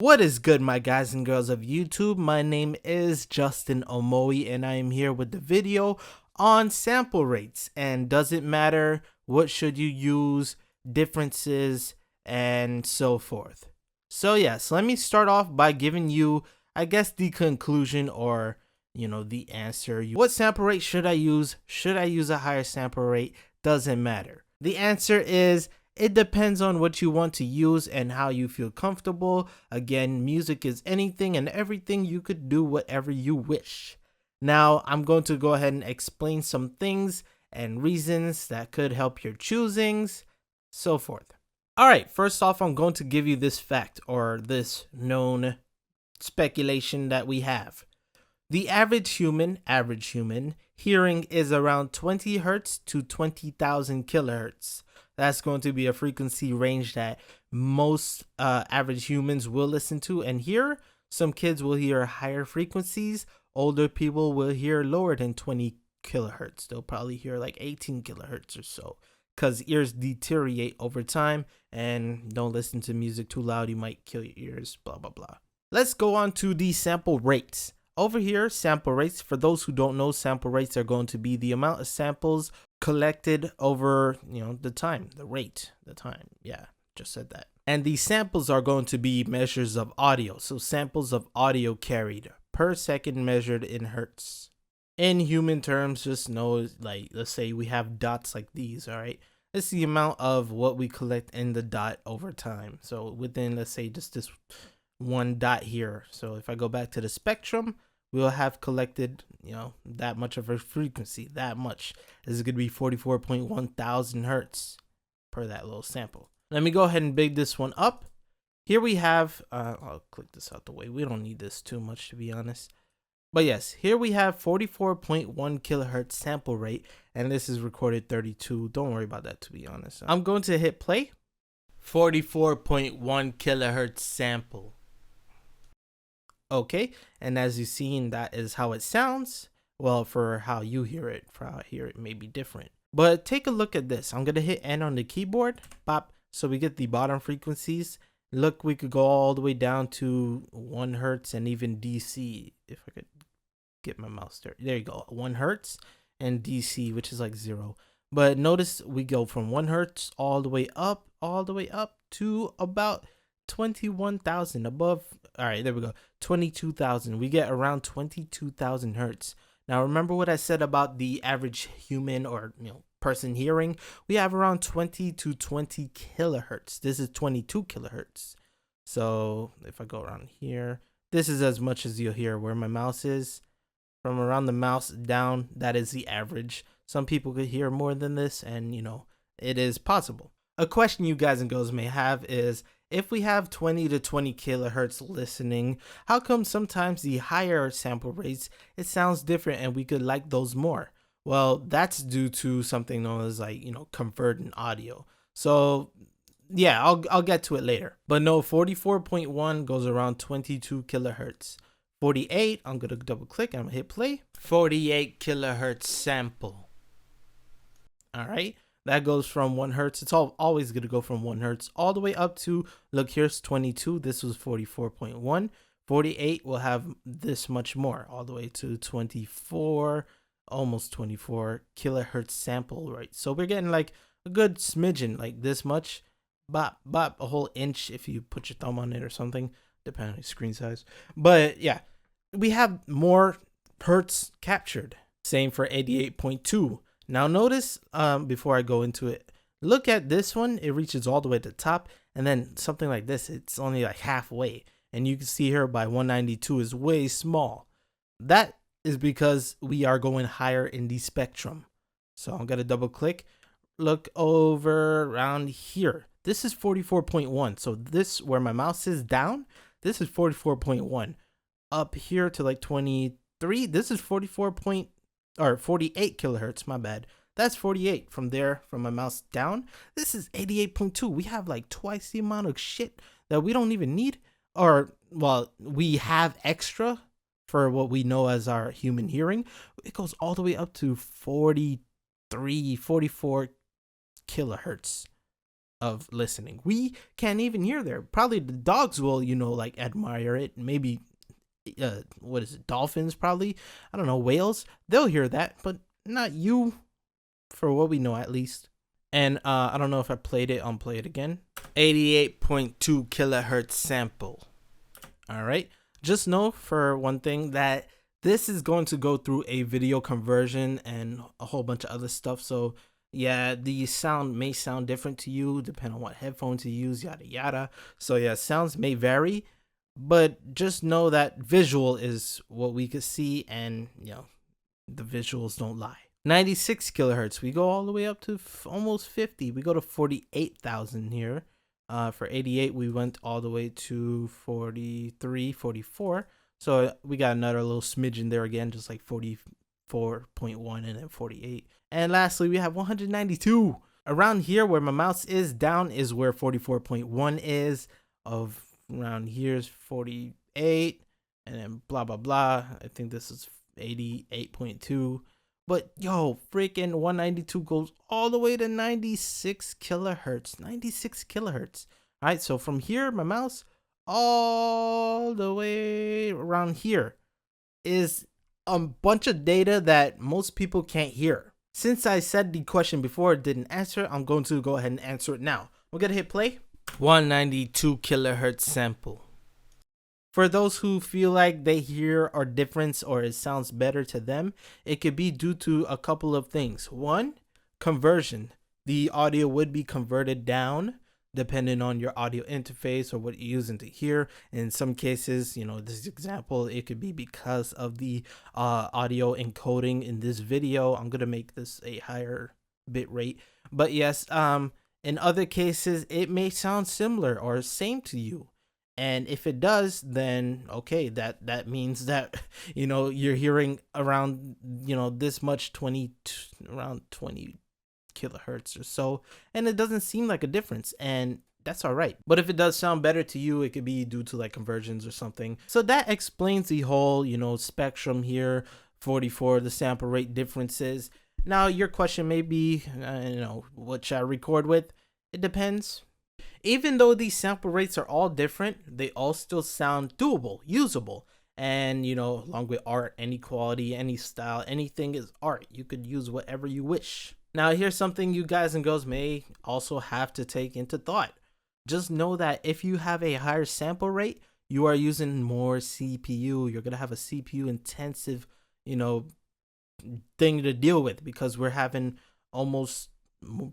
What is good, my guys and girls of YouTube? My name is Justin Omoi, and I am here with the video on sample rates. And does it matter? What should you use? Differences and so forth. So yes, let me start off by giving you, I guess, the conclusion or the answer. What sample rate should I use? Should I use a higher sample rate? Doesn't matter. The answer is it depends on what you want to use and how you feel comfortable. Again, music is anything and everything. You could do whatever you wish. Now, I'm going to go ahead and explain some things and reasons that could help your choosings, so forth. All right, first off, I'm going to give you this fact or this known speculation that we have. The average human hearing is around 20 hertz to 20,000 kilohertz. That's going to be a frequency range that most average humans will listen to and hear. Some kids will hear higher frequencies. Older people will hear lower than 20 kilohertz. They'll probably hear like 18 kilohertz or so because ears deteriorate over time. And don't listen to music too loud. You might kill your ears, blah, blah, blah. Let's go on to the sample rates. Over here, sample rates, for those who don't know, sample rates are going to be the amount of samples collected over, the time, the time. Yeah, just said that. And these samples are going to be measures of audio. So samples of audio carried per second measured in hertz. In human terms, just know, like, let's say we have dots like these, all right? It's the amount of what we collect in the dot over time. So within, let's say, just this one dot here. So if I go back to the spectrum, we'll have collected, that much of a frequency, that much. This is going to be 44.1 thousand hertz per that little sample. Let me go ahead and big this one up. Here we have, I'll click this out the way. We don't need this too much, to be honest. But yes, here we have 44.1 kilohertz sample rate, and this is recorded 32. Don't worry about that, to be honest. I'm going to hit play. 44.1 kilohertz sample. Okay, and as you've seen, that is how it sounds. Well, for how you hear it, it may be different. But take a look at this. I'm gonna hit N on the keyboard, pop, so we get the bottom frequencies. Look, we could go all the way down to 1 hertz and even DC. If I could get my mouse there. There you go, 1 hertz and DC, which is like 0. But notice we go from 1 hertz all the way up to about 21,000 above. All right, there we go. 22,000. We get around 22,000 hertz. Now, remember what I said about the average human or person hearing? We have around 20 to 20 kilohertz. This is 22 kilohertz. So if I go around here, this is as much as you'll hear where my mouse is. From around the mouse down, that is the average. Some people could hear more than this, and it is possible. A question you guys and girls may have is, if we have 20 to 20 kilohertz listening, how come sometimes the higher sample rates, it sounds different and we could like those more? Well, that's due to something known as convergent audio. So yeah, I'll get to it later. But no, 44.1 goes around 22 kilohertz. 48, I'm going to double click and I'm going to hit play. 48 kilohertz sample. All right. That goes from 1 hertz. It's always going to go from 1 hertz all the way up to, look, here's 22. This was 44.1. 48 will have this much more, all the way to 24, almost 24 kilohertz sample, right? So we're getting like a good smidgen, like this much, bop, bop, a whole inch if you put your thumb on it or something, depending on your screen size. But yeah, we have more hertz captured. Same for 88.2. Now notice, before I go into it, look at this one. It reaches all the way to the top, and then something like this, it's only like halfway. And you can see here by 192 is way small. That is because we are going higher in the spectrum. So I'm going to double click. Look over around here. This is 44.1. So this, where my mouse is down, this is 44.1. Up here to like 23, this is 48 kilohertz, my bad. That's 48 from there, from my mouse down. This is 88.2. We have like twice the amount of shit that we don't even need. Or, well, we have extra for what we know as our human hearing. It goes all the way up to 43, 44 kilohertz. of listening. We can't even hear there. Probably the dogs will, like admire it. Maybe, what is it? Dolphins, probably. I don't know. Whales, they'll hear that, but not you, for what we know at least. And I don't know if I played it. I'll play it again. 88.2 kilohertz sample. All right. Just know for one thing that this is going to go through a video conversion and a whole bunch of other stuff. So yeah, the sound may sound different to you depending on what headphones you use, yada yada. So yeah, sounds may vary, but just know that visual is what we could see, and the visuals don't lie. 96 kilohertz, we go all the way up to almost 50. We go to 48,000 here. For 88, we went all the way to 43, 44. So we got another little smidgen there again, just like 44.1 and then 48. And lastly, we have 192. Around here where my mouse is down is where 44.1 is. Of around here is 48, and then blah blah blah. I think this is 88.2. But yo, freaking 192 goes all the way to 96 kilohertz. 96 kilohertz. All right, so from here, my mouse all the way around here is a bunch of data that most people can't hear. Since I said the question before it didn't answer, I'm going to go ahead and answer it now. We're going to hit play. 192 kilohertz sample. For those who feel like they hear a difference or it sounds better to them, it could be due to a couple of things. One, conversion. The audio would be converted down depending on your audio interface or what you're using to hear. In some cases, this example, it could be because of the audio encoding in this video. I'm going to make this a higher bit rate. But yes, in other cases, it may sound similar or same to you. And if it does, then okay, that means that you're hearing around this much, around 20 kilohertz or so, and it doesn't seem like a difference, and that's all right. But if it does sound better to you, it could be due to like conversions or something. So that explains the whole spectrum here. 44, the sample rate differences. Now your question may be, what should I record with? It depends. Even though these sample rates are all different, they all still sound doable, usable. And, along with art, any quality, any style, anything is art. You could use whatever you wish. Now, here's something you guys and girls may also have to take into thought. Just know that if you have a higher sample rate, you are using more CPU. You're going to have a CPU intensive, thing to deal with, because we're having almost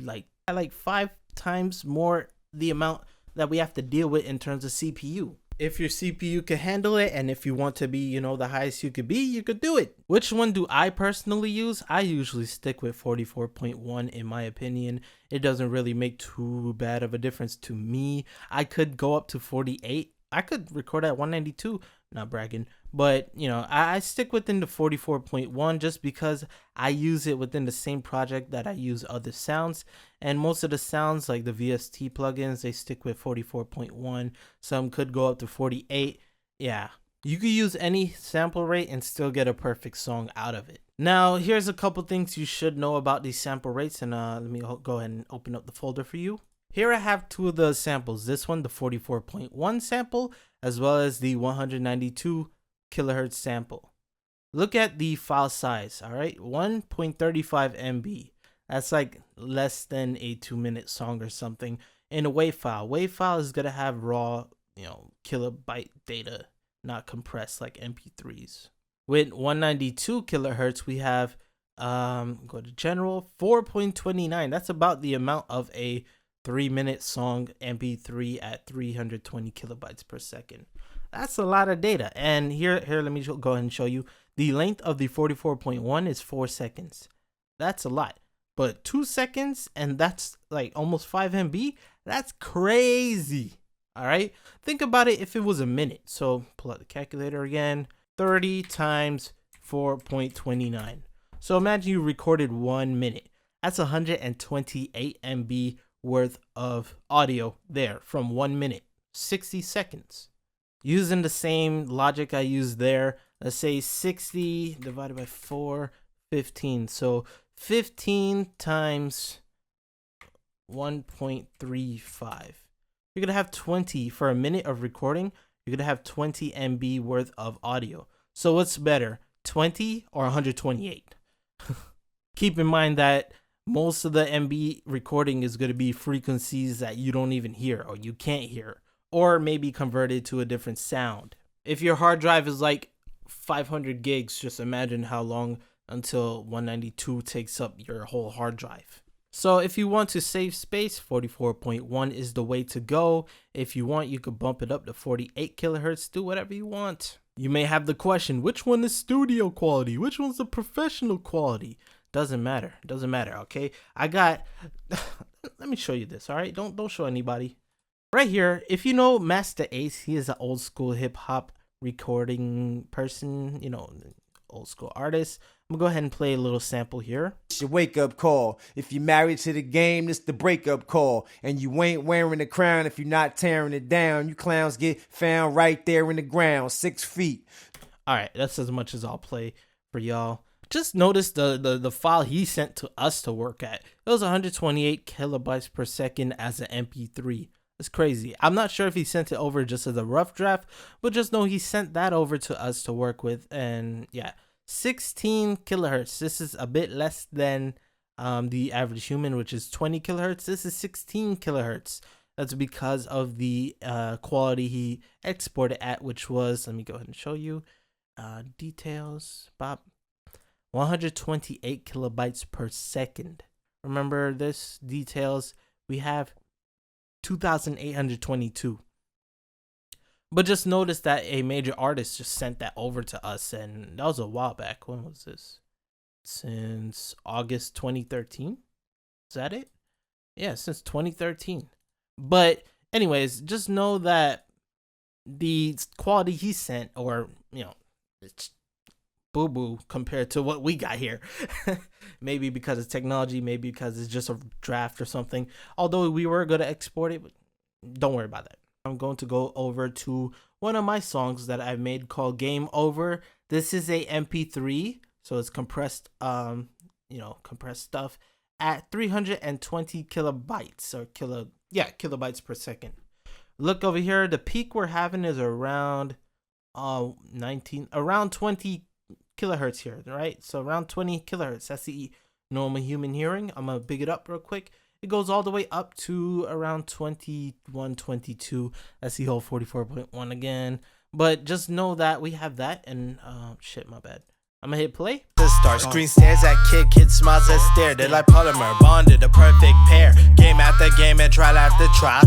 like 5 times more the amount that we have to deal with in terms of CPU. If your CPU can handle it, and if you want to be, the highest you could be, you could do it. Which one do I personally use? I usually stick with 44.1 in my opinion. It doesn't really make too bad of a difference to me. I could go up to 48. I could record at 192, not bragging, but I stick within the 44.1 just because I use it within the same project that I use other sounds, and most of the sounds like the VST plugins, they stick with 44.1. Some could go up to 48. Yeah, you could use any sample rate and still get a perfect song out of it. Now, here's a couple things you should know about these sample rates, and let me go ahead and open up the folder for you. Here I have two of the samples, this one, the 44.1 sample, as well as the 192 kilohertz sample. Look at the file size, all right? 1.35 MB. That's like less than a 2-minute song or something in a WAV file. WAV file is going to have raw, kilobyte data, not compressed like MP3s. With 192 kilohertz, we have, go to general, 4.29. That's about the amount of a 3-minute song MP3 at 320 kilobytes per second. That's a lot of data. And here, let me go ahead and show you. The length of the 44.1 is 4 seconds. That's a lot. But 2 seconds, and that's like almost 5 MB. That's crazy. All right. Think about it if it was a minute. So pull out the calculator again. 30 times 4.29. So imagine you recorded 1 minute. That's 128 MB worth of audio there from 1 minute, 60 seconds. Using the same logic I used there, let's say 60 divided by 4, 15. So 15 times 1.35. You're gonna have 20 for a minute of recording. You're gonna have 20 MB worth of audio. So what's better, 20 or 128? Keep in mind that most of the MB recording is gonna be frequencies that you don't even hear or you can't hear, or maybe converted to a different sound. If your hard drive is like 500 gigs, just imagine how long until 192 takes up your whole hard drive. So if you want to save space, 44.1 is the way to go. If you want, you could bump it up to 48 kilohertz, do whatever you want. You may have the question, which one is studio quality? Which one's the professional quality? Doesn't matter, okay? I got, let me show you this, all right? Don't show anybody. Right here, if you know Master Ace, he is an old school hip hop recording person, old school artist. I'm gonna go ahead and play a little sample here. It's your wake up call. If you're married to the game, it's the breakup call. And you ain't wearing the crown if you're not tearing it down. You clowns get found right there in the ground, 6 feet. All right, that's as much as I'll play for y'all. Just notice the file he sent to us to work at. It was 128 kilobytes per second as an MP3. It's crazy. I'm not sure if he sent it over just as a rough draft, but just know he sent that over to us to work with. And yeah, 16 kilohertz. This is a bit less than the average human, which is 20 kilohertz. This is 16 kilohertz. That's because of the quality he exported at, which was, let me go ahead and show you details. Bob, 128 kilobytes per second. Remember this details? We have 2,822. But just notice that a major artist just sent that over to us, and that was a while back. When was this? Since August 2013? Is that it? Yeah, since 2013. But anyways, just know that the quality he sent, or it's boo-boo compared to what we got here. Maybe because it's technology, maybe because it's just a draft or something. Although we were going to export it, but don't worry about that. I'm going to go over to one of my songs that I've made called Game Over. This is a MP3, so it's compressed, compressed stuff at 320 kilobytes or kilobytes per second. Look over here. The peak we're having is around around 20 kilohertz here, right? So around 20 kilohertz. That's the normal human hearing. I'm gonna big it up real quick. It goes all the way up to around 21, 22. That's the whole 44.1 again. But just know that we have that, and shit, my bad. I'm gonna hit play. Star screen stares at kid smiles and stare. They're like polymer bonded, a perfect pair. Game after game and trial after trial.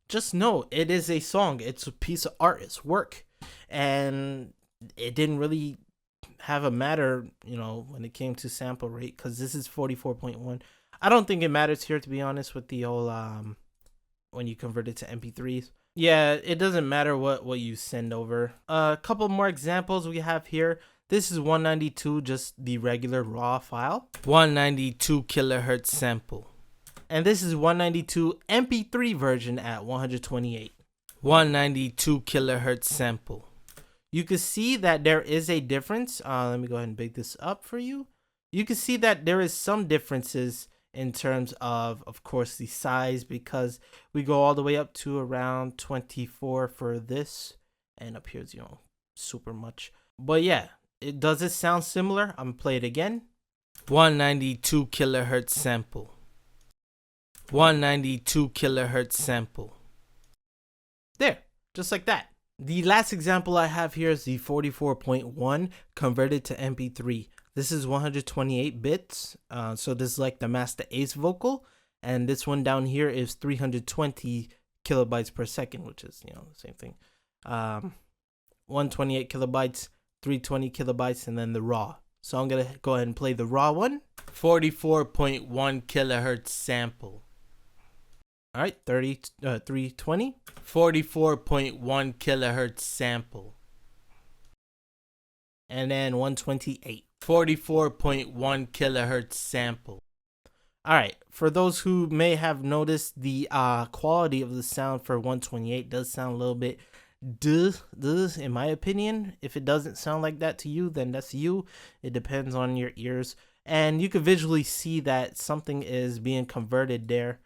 Just know it is a song. It's a piece of art. It's work, and it didn't really have a matter, when it came to sample rate, because this is 44.1. I don't think it matters here, to be honest, with the whole when you convert it to MP3s. Yeah, it doesn't matter what you send over. A couple more examples we have here. This is 192, just the regular raw file. 192 kilohertz sample. And this is 192 MP3 version at 128. 192 kilohertz sample. You can see that there is a difference. Let me go ahead and big this up for you. You can see that there is some differences in terms of course, the size, because we go all the way up to around 24 for this, and up here is, super much. But yeah, does it sound similar? I'm gonna play it again. 192 kilohertz sample. 192 kilohertz sample. There, just like that. The last example I have here is the 44.1 converted to MP3. This is 128 bits, so this is like the Master Ace vocal, and this one down here is 320 kilobytes per second, which is, the same thing. 128 kilobytes, 320 kilobytes, and then the raw. So I'm gonna go ahead and play the raw one. 44.1 kilohertz sample. All right, 320. 44.1 kilohertz sample. And then 128. 44.1 kilohertz sample. All right, for those who may have noticed, the quality of the sound for 128 does sound a little bit in my opinion. If it doesn't sound like that to you, then that's you. It depends on your ears, and you can visually see that something is being converted there.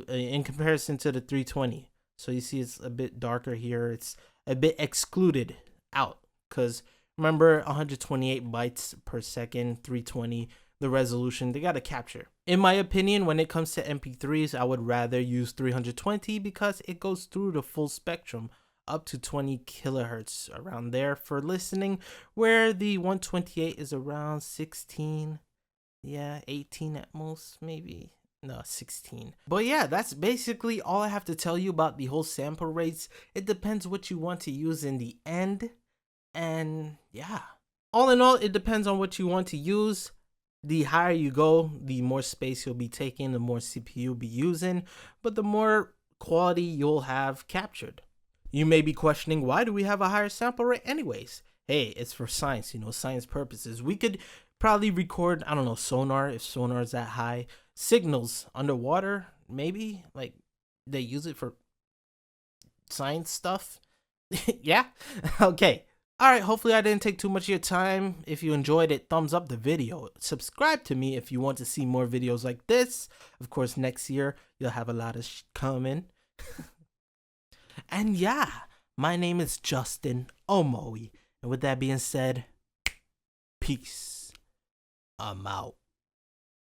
in comparison to the 320. So you see it's a bit darker here. It's a bit excluded out because remember 128 bytes per second, 320, the resolution, they got to capture. In my opinion, when it comes to MP3s, I would rather use 320 because it goes through the full spectrum up to 20 kilohertz around there for listening, where the 128 is around 16, yeah, 18 at most, maybe. No, 16. But yeah, that's basically all I have to tell you about the whole sample rates. It depends what you want to use in the end. And yeah, all in all, it depends on what you want to use. The higher you go, the more space you'll be taking, the more CPU you'll be using, but the more quality you'll have captured. You may be questioning, why do we have a higher sample rate anyways? Hey, it's for science, science purposes. We could probably record, I don't know, sonar, if sonar is that high. Signals underwater, maybe, like they use it for science stuff. Yeah, okay. All right, hopefully I didn't take too much of your time. If you enjoyed it, thumbs up the video. Subscribe to me if you want to see more videos like this. Of course, next year you'll have a lot of coming. And yeah, my name is Justin Omoi. And with that being said, peace. I'm out.